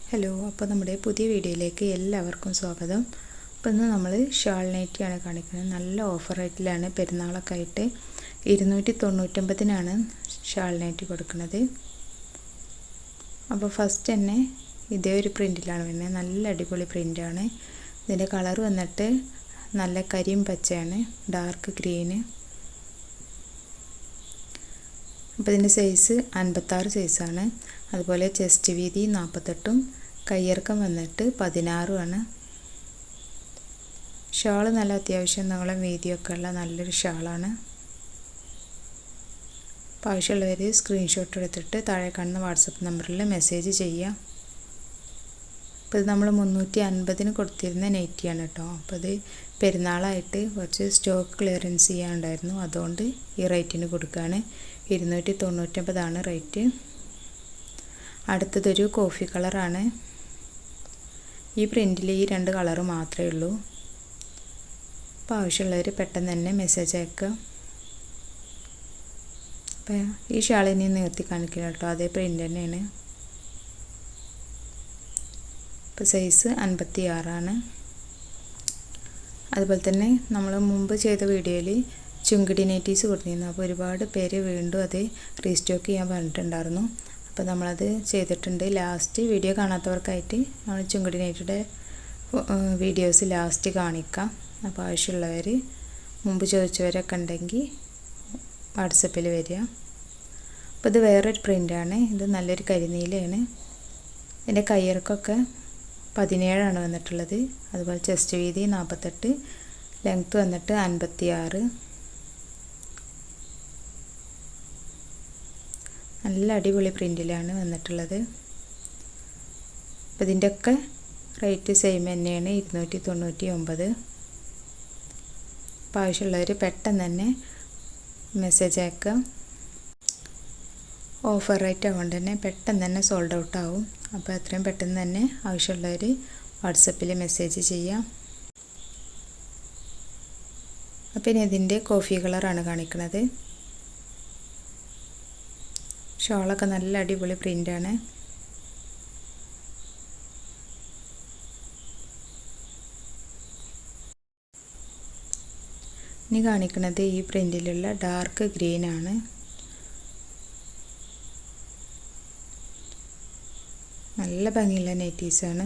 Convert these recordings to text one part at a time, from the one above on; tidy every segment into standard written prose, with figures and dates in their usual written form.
Hello, അപ്പോൾ നമ്മുടെ പുതിയ വീഡിയോയിലേക്ക് എല്ലാവർക്കും സ്വാഗതം. അപ്പോൾ ഇന്ന് നമ്മൾ ഷാൾ നൈറ്റിയാണ് കാണിക്കുന്നത്. നല്ല ഓഫർ റേറ്റിലാണ് പെരുന്നാളൊക്കെ ആയിട്ട് 299-നാണ് ഷാൾ നൈറ്റി കൊടുക്കുന്നത്. അപ്പോൾ ഫസ്റ്റ് തന്നെ ഇതേ ഒരു പ്രിൻറ്റിലാണ് വരുന്നത്. നല്ല അടിപൊളി പ്രിൻ്റാണ്. ഇതിൻ്റെ കളർ വന്നിട്ട് നല്ല കരിയും പച്ചയാണ്, ഡാർക്ക് ഗ്രീന്. അപ്പോൾ ഇതിൻ്റെ സൈസ് 56 സൈസാണ്. അതുപോലെ ചെസ്റ്റ് വീതി 48-ഉം കയ്യിറക്കം വന്നിട്ട് 16-ഉമാണ്. ഷാൾ നല്ല അത്യാവശ്യം നീളം വീതിയൊക്കെ ഉള്ള നല്ലൊരു ഷാളാണ്. അപ്പോൾ ആവശ്യമുള്ളവർ സ്ക്രീൻഷോട്ട് എടുത്തിട്ട് താഴെ കാണുന്ന വാട്സപ്പ് നമ്പറിൽ മെസ്സേജ് ചെയ്യുക. അപ്പോൾ ഇത് നമ്മൾ 350-ന് കൊടുത്തിരുന്ന നൈറ്റിയാണ് കേട്ടോ. അപ്പോൾ ഇത് പെരുന്നാളായിട്ട് കുറച്ച് സ്റ്റോക്ക് ക്ലിയറൻസ് ചെയ്യാനുണ്ടായിരുന്നു, അതുകൊണ്ട് ഈ റേറ്റിന് കൊടുക്കുകയാണ്. 299-ആണ് റേറ്റ്. അടുത്തതൊരു കോഫി കളറാണ്. ഈ പ്രിൻറ്റിൽ ഈ 2 കളറ് മാത്രമേ ഉള്ളൂ. അപ്പോൾ ആവശ്യമുള്ളവർ പെട്ടെന്ന് തന്നെ മെസ്സേജ് അയക്കുക. അപ്പോൾ ഈ ഷാളിനെ നിർത്തി കാണിക്കില്ല കേട്ടോ, അതേ പ്രിൻ്റ് തന്നെയാണ്. ഇപ്പോൾ സൈസ് 56-ആണ്. അതുപോലെ തന്നെ നമ്മൾ മുമ്പ് ചെയ്ത വീഡിയോയിൽ ചുങ്കിടി നൈറ്റീസ് കൊടുത്തിരുന്നു. അപ്പോൾ ഒരുപാട് പേര് വീണ്ടും അത് റീസ്റ്റോക്ക് ചെയ്യാൻ പറഞ്ഞിട്ടുണ്ടായിരുന്നു. അപ്പോൾ നമ്മളത് ചെയ്തിട്ടുണ്ട്. ലാസ്റ്റ് വീഡിയോ കാണാത്തവർക്കായിട്ട് നമ്മൾ ചുങ്കിടി നൈറ്റിയുടെ വീഡിയോസ് ലാസ്റ്റ് കാണിക്കാം. അപ്പോൾ ആവശ്യമുള്ളവർ മുമ്പ് ചോദിച്ചവരൊക്കെ ഉണ്ടെങ്കിൽ വാട്സപ്പിൽ വരിക. അപ്പോൾ ഇത് വേറൊരു പ്രിൻ്റാണ്. ഇത് നല്ലൊരു കരിനീലയാണ്. ഇതിൻ്റെ കയ്യിറക്കൊക്കെ 17-ആണ് വന്നിട്ടുള്ളത്. അതുപോലെ ചെസ്റ്റ് വീതി 48, ലെങ്ത്ത് വന്നിട്ട് 56. നല്ല അടിപൊളി പ്രിൻറ്റിലാണ് വന്നിട്ടുള്ളത്. അപ്പോൾ ഇതിൻ്റെയൊക്കെ റേറ്റ് സെയിം തന്നെയാണ്, 299. അപ്പോൾ ആവശ്യമുള്ളവർ പെട്ടെന്ന് തന്നെ മെസ്സേജ് അയക്കുക. ഓഫർ റേറ്റ് ആവുകൊണ്ട് തന്നെ പെട്ടെന്ന് തന്നെ സോൾഡ് ഔട്ട് ആവും. അപ്പോൾ എത്രയും പെട്ടെന്ന് തന്നെ ആവശ്യമുള്ളവർ വാട്സപ്പിൽ മെസ്സേജ് ചെയ്യാം. അപ്പോൾ ഇനി ഇതിൻ്റെ കോഫി കളറാണ് കാണിക്കുന്നത്. ഷോളൊക്കെ നല്ല അടിപൊളി പ്രിൻ്റാണ്. ഇനി കാണിക്കുന്നത് ഈ പ്രിൻറ്റിലുള്ള ഡാർക്ക് ഗ്രീനാണ്. നല്ല ഭംഗിയുള്ള നൈറ്റീസാണ്.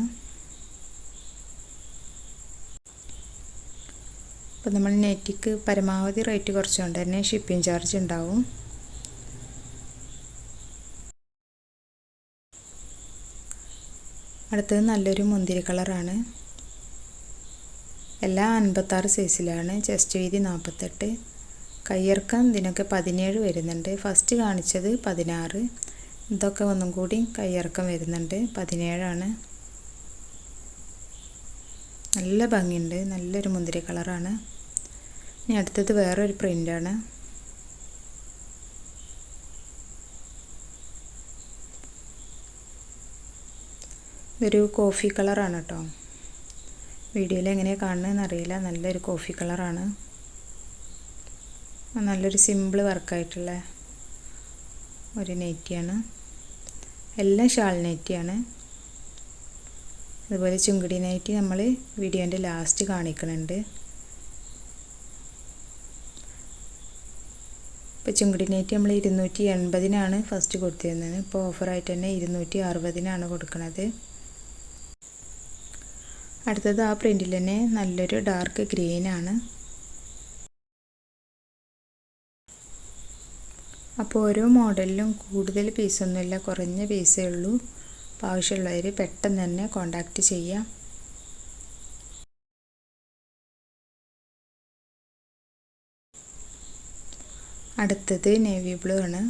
അപ്പോൾ നമ്മൾ നൈറ്റിക്ക് പരമാവധി റേറ്റ് കുറച്ചുകൊണ്ട് തന്നെ ഷിപ്പിംഗ് ചാർജ് ഉണ്ടാവും. അടുത്തത് നല്ലൊരു മുന്തിരി കളറാണ്. എല്ലാം 56 സൈസിലാണ്. ചെസ്റ്റ് വീതി 48, കയ്യിറക്കം ഇതിനൊക്കെ 17 വരുന്നുണ്ട്. ഫസ്റ്റ് കാണിച്ചത് 16. ഇതൊക്കെ ഒന്നും കൂടി കയ്യിറക്കം വരുന്നുണ്ട്, 17-ആണ്. നല്ല ഭംഗിയുണ്ട്, നല്ലൊരു മുന്തിരി കളറാണ്. ഇനി അടുത്തത് വേറൊരു പ്രിൻ്റാണ്. ഇതൊരു കോഫി കളറാണ് കേട്ടോ. വീഡിയോയിൽ എങ്ങനെയാണ് കാണുന്നതെന്ന് അറിയില്ല. നല്ലൊരു കോഫി കളറാണ്. നല്ലൊരു സിമ്പിൾ വർക്കായിട്ടുള്ള ഒരു നൈറ്റിയാണ്. എല്ലാം ഷാൾ നൈറ്റിയാണ്. അതുപോലെ ചുങ്കിടി നൈറ്റി നമ്മൾ വീഡിയോൻ്റെ ലാസ്റ്റ് കാണിക്കുന്നുണ്ട്. ഇപ്പോൾ ചുങ്കിടി നൈറ്റി നമ്മൾ 280-നാണ് ഫസ്റ്റ് കൊടുത്തിരുന്നത്. ഇപ്പോൾ ഓഫറായിട്ട് തന്നെ 260-നാണ് കൊടുക്കുന്നത്. അടുത്തത് ആ പ്രിൻറ്റിൽ തന്നെ നല്ലൊരു ഡാർക്ക് ഗ്രീനാണ്. അപ്പോൾ ഓരോ മോഡലിലും കൂടുതൽ പീസൊന്നുമില്ല, കുറഞ്ഞ പീസേ ഉള്ളൂ. അപ്പോൾ ആവശ്യമുള്ളവർ പെട്ടെന്ന് തന്നെ കോണ്ടാക്റ്റ് ചെയ്യാം. അടുത്തത് നേവി ബ്ലൂ ആണ്.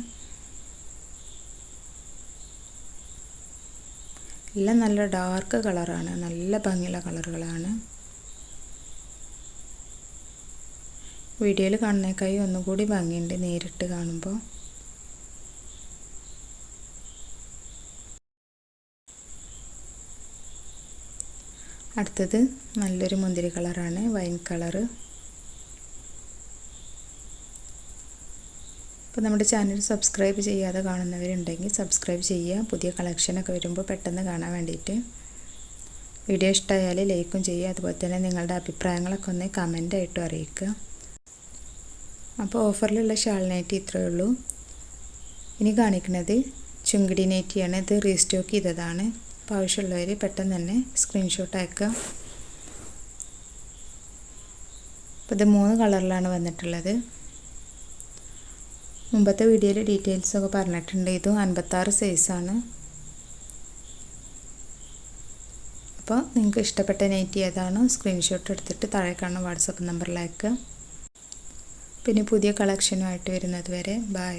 എല്ലാം നല്ല ഡാർക്ക് കളറാണ്, നല്ല ഭംഗിയുള്ള കളറുകളാണ്. വീഡിയോയിൽ കാണുന്നേക്കായി ഒന്നുകൂടി ഭംഗിയുണ്ട് നേരിട്ട് കാണുമ്പോൾ. അടുത്തത് നല്ലൊരു മുന്തിരി കളറാണ്, വൈൻ കളറ്. അപ്പോൾ നമ്മുടെ ചാനൽ സബ്സ്ക്രൈബ് ചെയ്യാതെ കാണുന്നവരുണ്ടെങ്കിൽ സബ്സ്ക്രൈബ് ചെയ്യുക. പുതിയ കളക്ഷനൊക്കെ വരുമ്പോൾ പെട്ടെന്ന് കാണാൻ വേണ്ടിയിട്ട്. വീഡിയോ ഇഷ്ടമായാൽ ലൈക്കും ചെയ്യുക. അതുപോലെ തന്നെ നിങ്ങളുടെ അഭിപ്രായങ്ങളൊക്കെ ഒന്ന് കമൻ്റായിട്ടും അറിയിക്കുക. അപ്പോൾ ഓഫറിലുള്ള ഷാൾ നൈറ്റി ഇത്രയേ ഉള്ളൂ. ഇനി കാണിക്കുന്നത് ചുങ്കിടി നൈറ്റിയാണ്. ഇത് റീസ്റ്റോക്ക് ചെയ്തതാണ്. അപ്പോൾ ആവശ്യമുള്ളവർ പെട്ടെന്ന് തന്നെ സ്ക്രീൻഷോട്ട് അയക്കുക. അപ്പോൾ ഇത് 3 കളറിലാണ് വന്നിട്ടുള്ളത്. മുമ്പത്തെ വീഡിയോയിൽ ഡീറ്റെയിൽസൊക്കെ പറഞ്ഞിട്ടുണ്ട്. ഇതും 56 സൈസാണ്. അപ്പോൾ നിങ്ങൾക്ക് ഇഷ്ടപ്പെട്ട നൈറ്റി ഏതാണോ സ്ക്രീൻഷോട്ട് എടുത്തിട്ട് താഴെ കാണുന്ന വാട്സപ്പ് നമ്പറിൽ അയക്കുക. പിന്നെ പുതിയ കളക്ഷനുമായിട്ട് വരുന്നത് വരെ ബൈ.